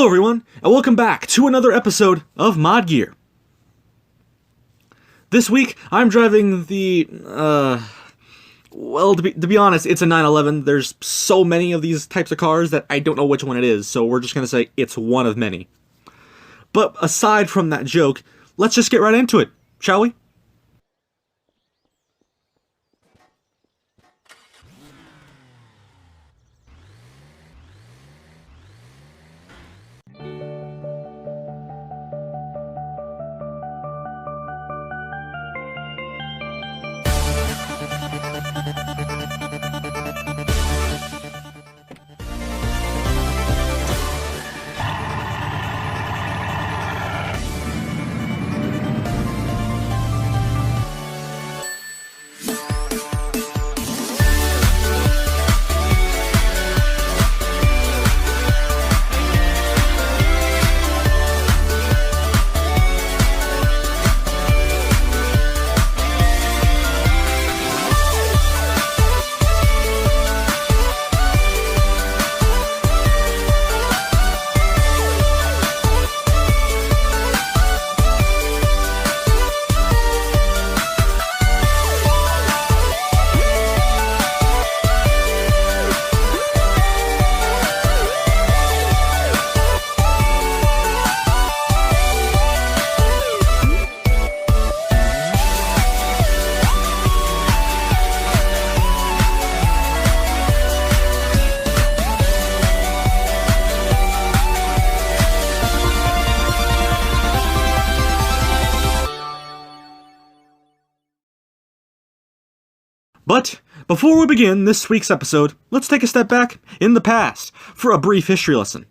everyone, and welcome back to another episode of ModGear. This week, I'm driving the, well, to be honest, it's a 911. There's so many of these types of cars that I don't know which one it is, so we're just gonna say it's one of many. But aside from that joke, let's just get right into it, shall we? But before we begin this week's episode, let's take a step back in the past for a brief history lesson.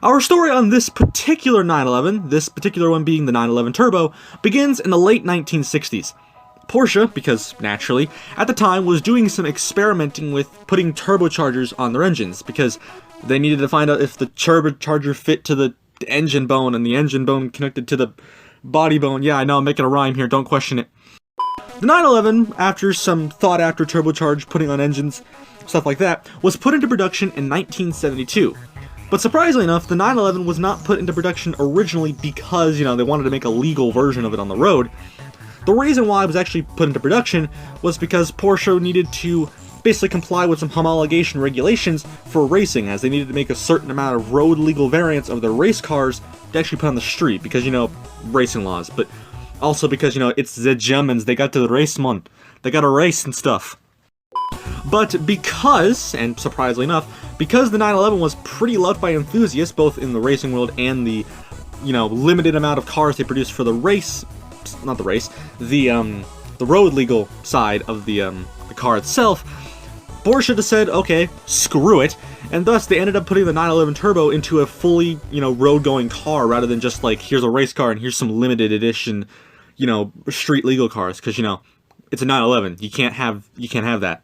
Our story on this particular 911, this particular one being the 911 Turbo, begins in the late 1960s. Porsche, because naturally, at the time was doing some experimenting with putting turbochargers on their engines, because they needed to find out if the turbocharger fit to the engine bone and the engine bone connected to the body bone. Yeah, I know, I'm making a rhyme here, don't question it. The 911, after some thought after turbocharge, putting on engines, stuff like that, was put into production in 1972. But surprisingly enough, the 911 was not put into production originally because, they wanted to make a legal version of it on the road. The reason why it was actually put into production was because Porsche needed to basically comply with some homologation regulations for racing, as they needed to make a certain amount of road legal variants of their race cars to actually put on the street, because, racing laws, but also because, it's the Germans, they got to race, man. They got to race and stuff. But because, and surprisingly enough, because the 911 was pretty loved by enthusiasts, both in the racing world and the, limited amount of cars they produced for the race, not the race, the road legal side of the car itself, Porsche just said, okay, screw it, and thus they ended up putting the 911 Turbo into a fully, road-going car, rather than just like, here's a race car and here's some limited edition, street legal cars, because, it's a 911, you can't have that.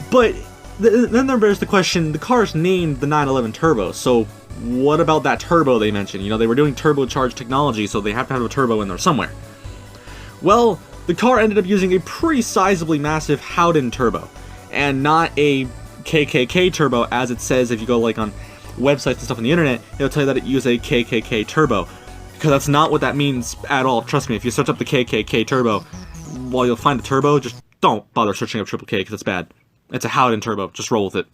But then there's the question, the car's named the 911 Turbo, so what about that turbo they mentioned? They were doing turbocharged technology, so they have to have a turbo in there somewhere. Well, the car ended up using a pretty sizably massive Howden turbo, and not a KKK turbo, as it says if you go on websites and stuff on the internet, it'll tell you that it used a KKK turbo, because that's not what that means at all. Trust me, if you search up the KKK turbo, while you'll find the turbo, just don't bother searching up Triple K, because it's bad. It's a Howden turbo, just roll with it.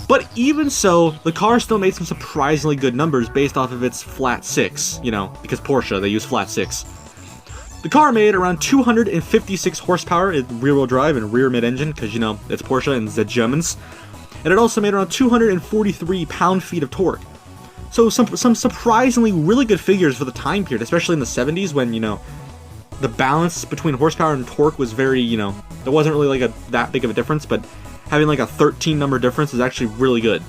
But even so, the car still made some surprisingly good numbers based off of its flat 6, because Porsche, they use flat 6. The car made around 256 horsepower in rear-wheel drive and rear mid-engine, because, it's Porsche and the Germans. And it also made around 243 pound-feet of torque. So some surprisingly really good figures for the time period, especially in the 70s when, the balance between horsepower and torque was very, there wasn't really that big of a difference, but having a 13 number difference is actually really good.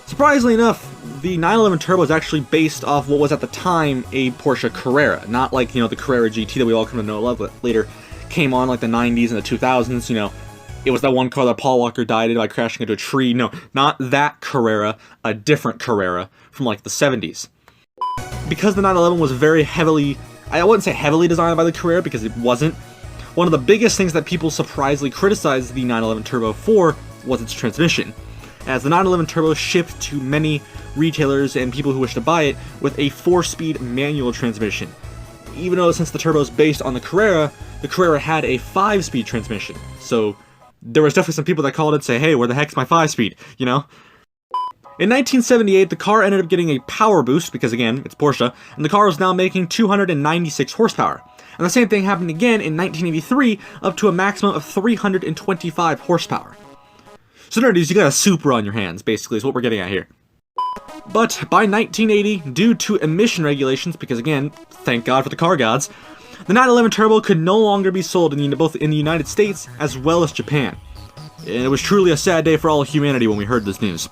Surprisingly enough, the 911 Turbo is actually based off what was at the time a Porsche Carrera, not the Carrera GT that we all come to know later came on the 90s and the 2000s, it was that one car that Paul Walker died in by crashing into a tree. No, not that Carrera, a different Carrera from the 70s. Because the 911 was very heavily, I wouldn't say heavily designed by the Carrera because it wasn't, one of the biggest things that people surprisingly criticized the 911 Turbo for was its transmission. as the 911 Turbo shipped to many retailers and people who wish to buy it with a 4-speed manual transmission. Even though since the Turbo is based on the Carrera had a 5-speed transmission. So there was definitely some people that called it and say, hey, where the heck's my 5-speed, you know? In 1978, the car ended up getting a power boost, because again, it's Porsche, and the car was now making 296 horsepower. And the same thing happened again in 1983, up to a maximum of 325 horsepower. So nerdies, you got a Supra on your hands, basically, is what we're getting at here. But by 1980, due to emission regulations, because again, thank God for the car gods, the 911 Turbo could no longer be sold both in the United States as well as Japan. And it was truly a sad day for all humanity when we heard this news.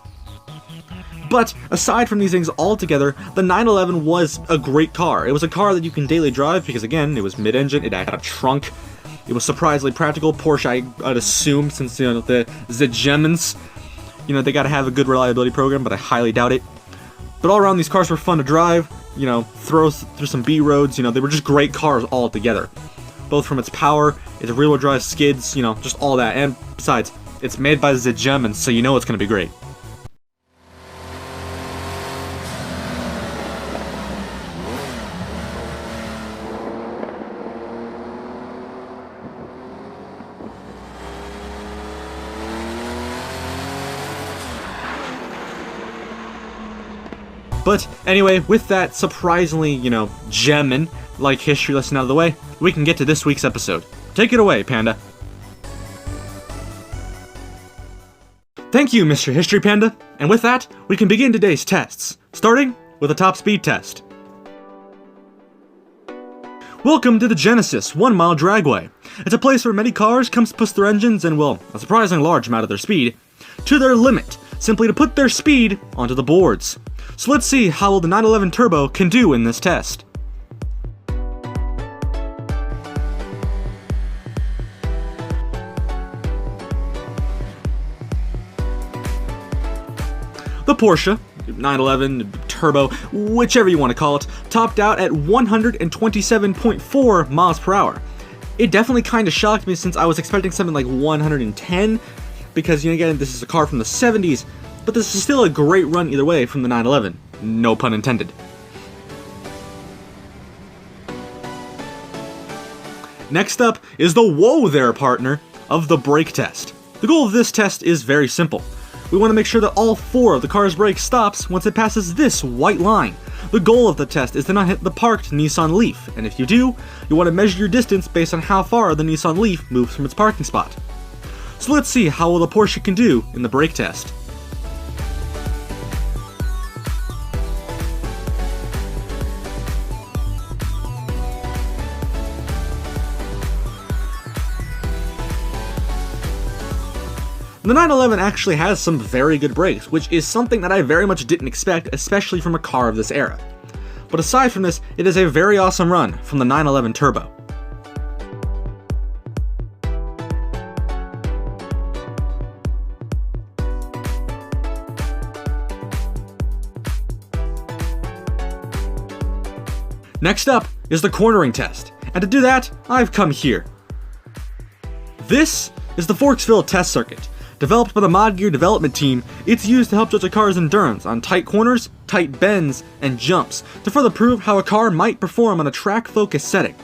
But aside from these things altogether, the 911 was a great car. It was a car that you can daily drive because, again, it was mid-engine, it had a trunk, it was surprisingly practical. Porsche, I'd assume, since, you know, the Germans, you know, they gotta have a good reliability program, but I highly doubt it. But all around, these cars were fun to drive, you know, through some B roads, you know, they were just great cars all together. Both from its power, its rear-wheel drive skids, you know, just all that. And besides, it's made by the Germans, so you know it's gonna be great. But anyway, with that surprisingly, you know, German-like history lesson out of the way, we can get to this week's episode. Take it away, Panda. Thank you, Mr. History Panda. And with that, we can begin today's tests, starting with a top speed test. Welcome to the Genesis 1 Mile Dragway. It's a place where many cars come to push their engines and, well, a surprisingly large amount of their speed, to their limit, simply to put their speed onto the boards. So let's see how well the 911 Turbo can do in this test. The Porsche 911 Turbo, whichever you want to call it, topped out at 127.4 miles per hour. It definitely kind of shocked me since I was expecting something like 110, because, you know, again, this is a car from the 70s, but this is still a great run either way from the 911. No pun intended. Next up is the whoa there partner of the brake test. The goal of this test is very simple. We want to make sure that all 4 of the car's brakes stops once it passes this white line. The goal of the test is to not hit the parked Nissan Leaf, and if you do, you want to measure your distance based on how far the Nissan Leaf moves from its parking spot. So let's see how well the Porsche can do in the brake test. The 911 actually has some very good brakes, which is something that I very much didn't expect, especially from a car of this era. But aside from this, it is a very awesome run from the 911 Turbo. Next up is the cornering test, and to do that, I've come here. This is the Forksville test circuit. Developed by the ModGear development team, it's used to help judge a car's endurance on tight corners, tight bends, and jumps, to further prove how a car might perform on a track-focused setting.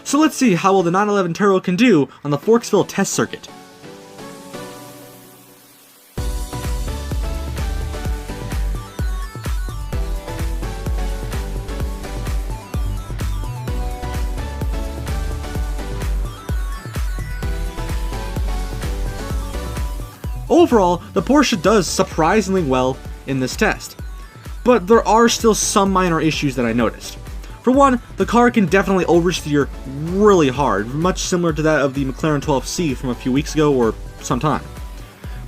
So let's see how well the 911 Turbo can do on the Forksville test circuit. Overall, the Porsche does surprisingly well in this test, but there are still some minor issues that I noticed. For one, the car can definitely oversteer really hard, much similar to that of the McLaren 12C from a few weeks ago or some time.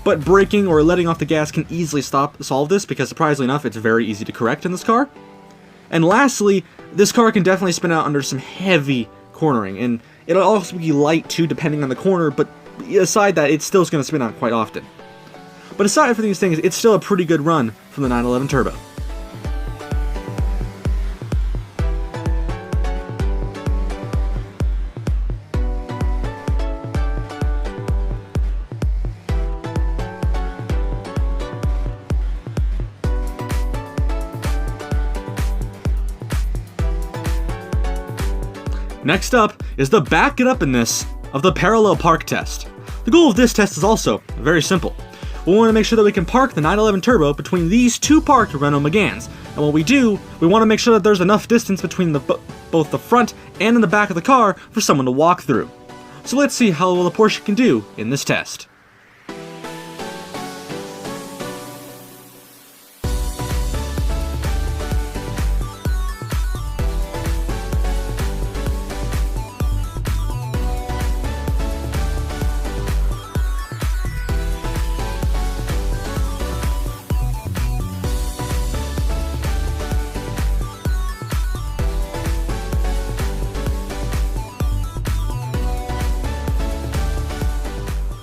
But braking or letting off the gas can easily solve this, because surprisingly enough, it's very easy to correct in this car. And lastly, this car can definitely spin out under some heavy cornering, and it'll also be light too depending on the corner, but aside that, it's still going to spin out quite often. But aside from these things, it's still a pretty good run from the 911 Turbo. Next up is the back it upness of the parallel park test. The goal of this test is also very simple. We want to make sure that we can park the 911 Turbo between these two parked Renault Meganes, and when we do, we want to make sure that there's enough distance between both the front and in the back of the car for someone to walk through. So let's see how well the Porsche can do in this test.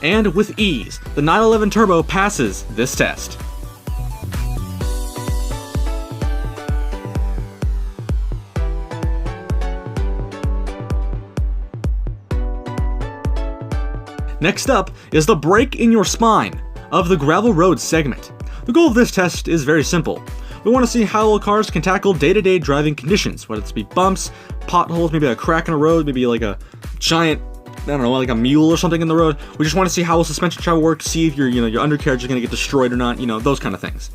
And with ease, the 911 Turbo passes this test. Next up is the break in your spine of the gravel road segment. The goal of this test is very simple. We want to see how well cars can tackle day-to-day driving conditions, whether it's be bumps, potholes, maybe a crack in a road, maybe like a giant, I don't know, like a mule or something in the road. We just want to see how well suspension travel works, see if your undercarriage is going to get destroyed or not, those kind of things.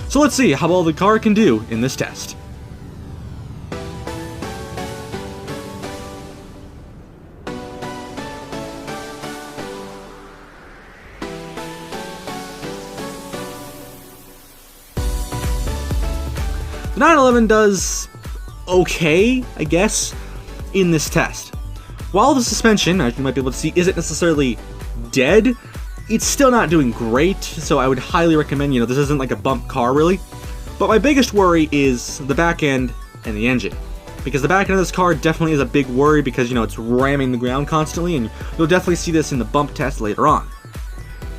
So let's see how well the car can do in this test. The 911 does okay, I guess, in this test. While the suspension, as you might be able to see, isn't necessarily dead, it's still not doing great, so I would highly recommend, this isn't like a bump car really. But my biggest worry is the back end and the engine. Because the back end of this car definitely is a big worry because, it's ramming the ground constantly, and you'll definitely see this in the bump test later on.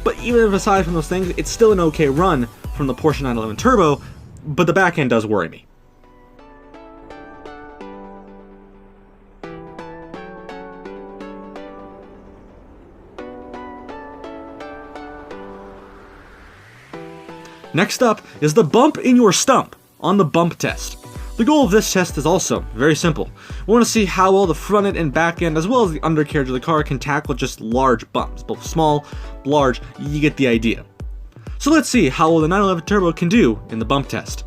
But even if aside from those things, it's still an okay run from the Porsche 911 Turbo, but the back end does worry me. Next up is the bump in your stump on the bump test. The goal of this test is also very simple. We want to see how well the front end and back end, as well as the undercarriage of the car, can tackle just large bumps. Both small, large, you get the idea. So let's see how well the 911 Turbo can do in the bump test.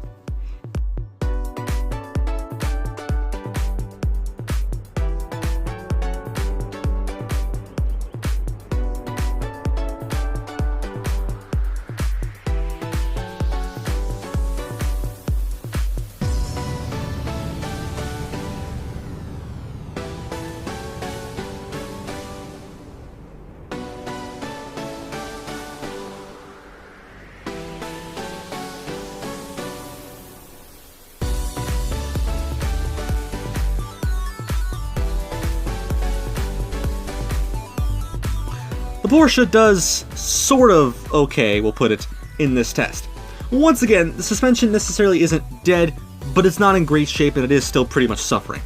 The Porsche does sort of okay, we'll put it, in this test. Once again, the suspension necessarily isn't dead, but it's not in great shape and it is still pretty much suffering.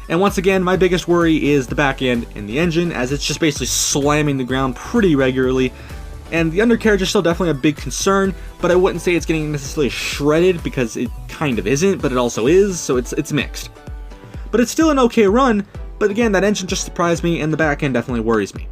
And once again, my biggest worry is the back end and the engine, as it's just basically slamming the ground pretty regularly. And the undercarriage is still definitely a big concern, but I wouldn't say it's getting necessarily shredded because it kind of isn't, but it also is, so it's mixed. But it's still an okay run, but again, that engine just surprised me and the back end definitely worries me.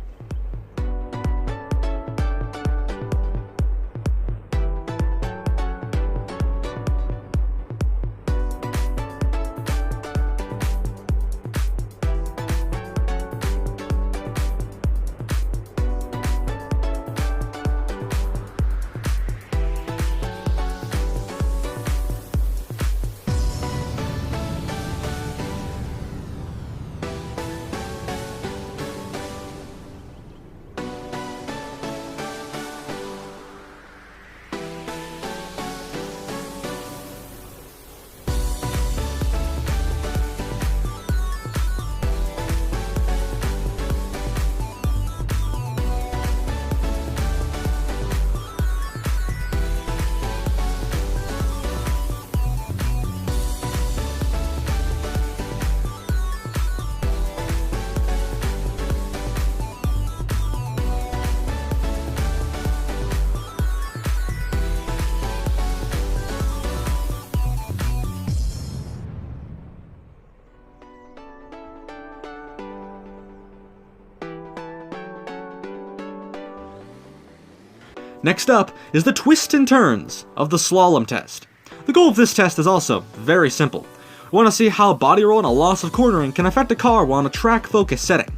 Next up is the twists and turns of the slalom test. The goal of this test is also very simple. We want to see how body roll and a loss of cornering can affect a car while on a track focus setting.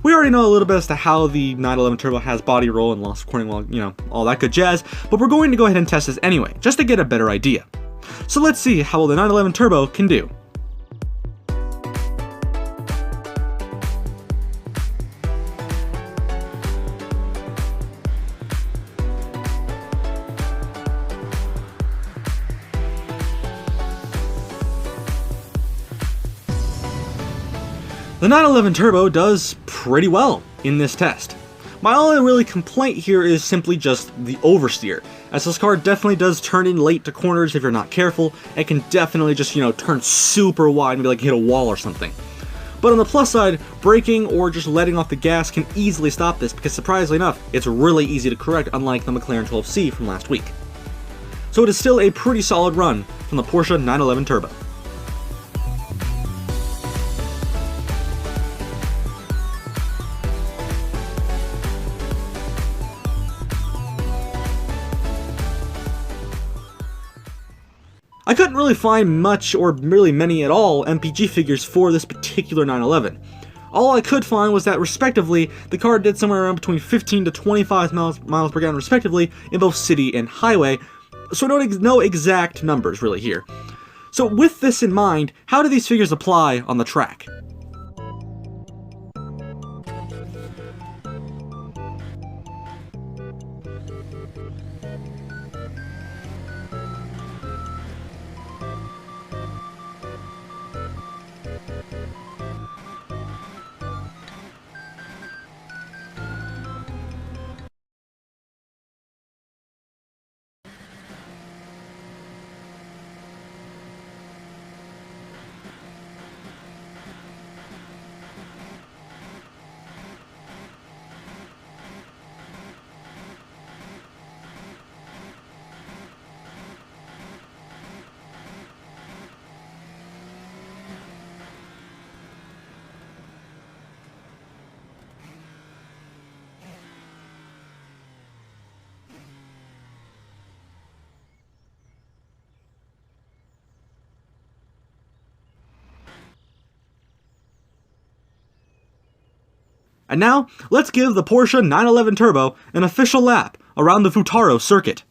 We already know a little bit as to how the 911 Turbo has body roll and loss of cornering, well, all that good jazz, but we're going to go ahead and test this anyway, just to get a better idea. So let's see how well the 911 Turbo can do. The 911 Turbo does pretty well in this test. My only really complaint here is simply just the oversteer, as this car definitely does turn in late to corners if you're not careful. It can definitely just, turn super wide, maybe like hit a wall or something. But on the plus side, braking or just letting off the gas can easily stop this because surprisingly enough, it's really easy to correct, unlike the McLaren 12C from last week. So it is still a pretty solid run from the Porsche 911 Turbo. I couldn't really find much, or really many at all, MPG figures for this particular 911. All I could find was that, respectively, the car did somewhere around between 15 to 25 miles per gallon, respectively, in both city and highway, so no exact numbers really here. So with this in mind, how do these figures apply on the track? And now, let's give the Porsche 911 Turbo an official lap around the Futaro circuit.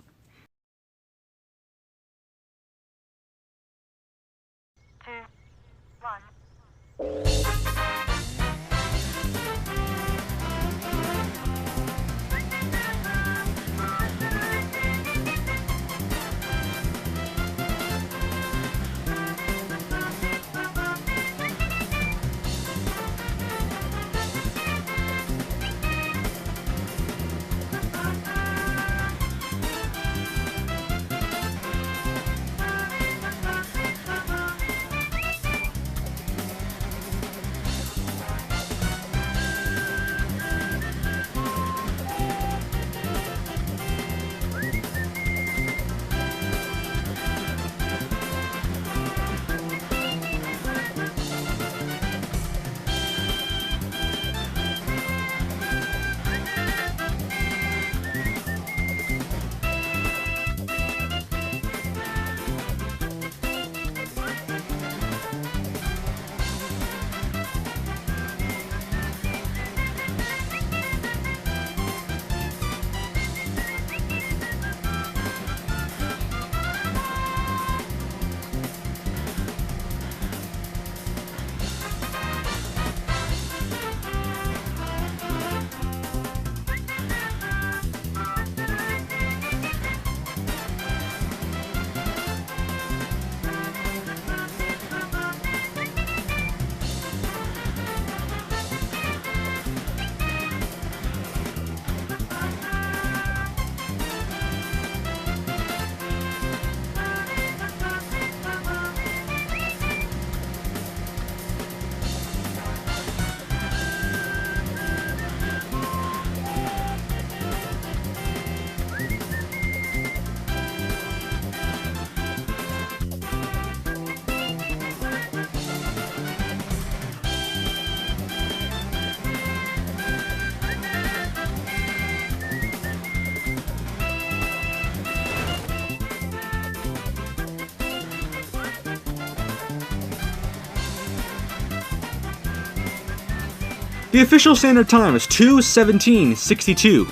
The official standard time is 2:17.62.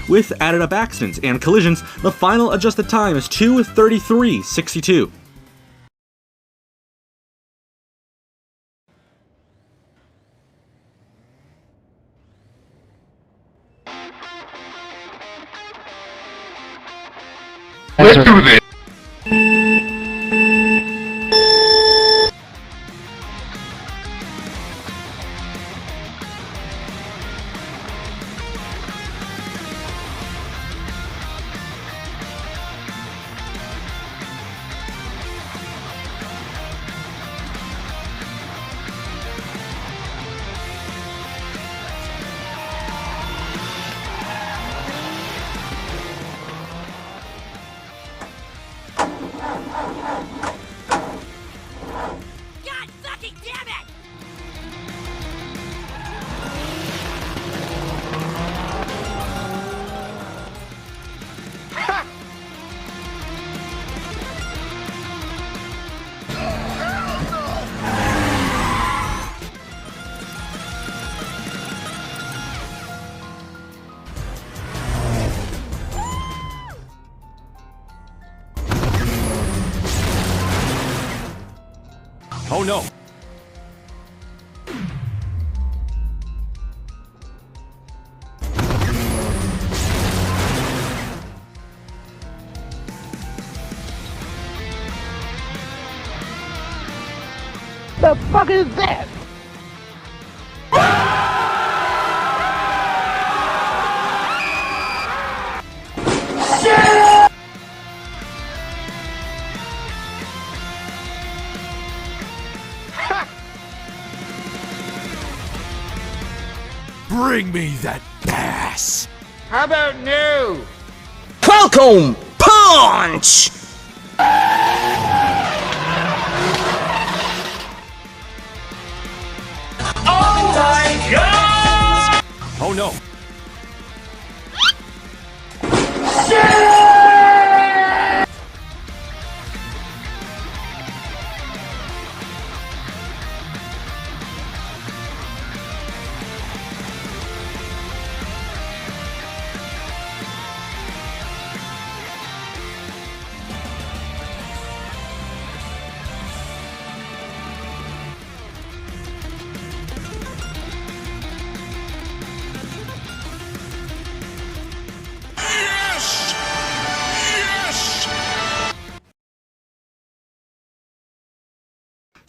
With added up accidents and collisions, the final adjusted time is 2:33.62. Let's do this! God fucking damn it! Oh no! The fuck is that? Bring me that bass! How about new? Welcome, punch! Oh no!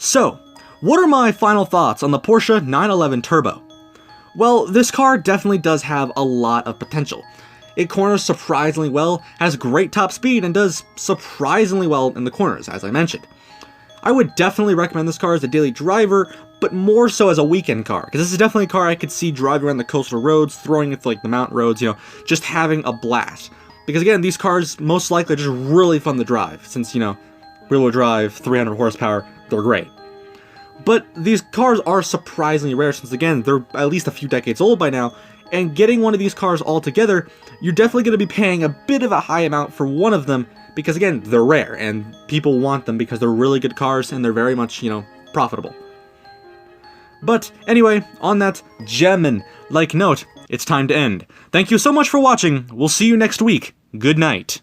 So, what are my final thoughts on the Porsche 911 Turbo? Well, this car definitely does have a lot of potential. It corners surprisingly well, has great top speed, and does surprisingly well in the corners, as I mentioned. I would definitely recommend this car as a daily driver, but more so as a weekend car, because this is definitely a car I could see driving around the coastal roads, throwing it to like the mountain roads, just having a blast. Because again, these cars most likely are just really fun to drive, since, rear-wheel drive, 300 horsepower, they're great. But these cars are surprisingly rare since, again, they're at least a few decades old by now, and getting one of these cars all together, you're definitely going to be paying a bit of a high amount for one of them, because again, they're rare, and people want them because they're really good cars, and they're very much, profitable. But anyway, on that gem-like note, it's time to end. Thank you so much for watching, we'll see you next week, good night.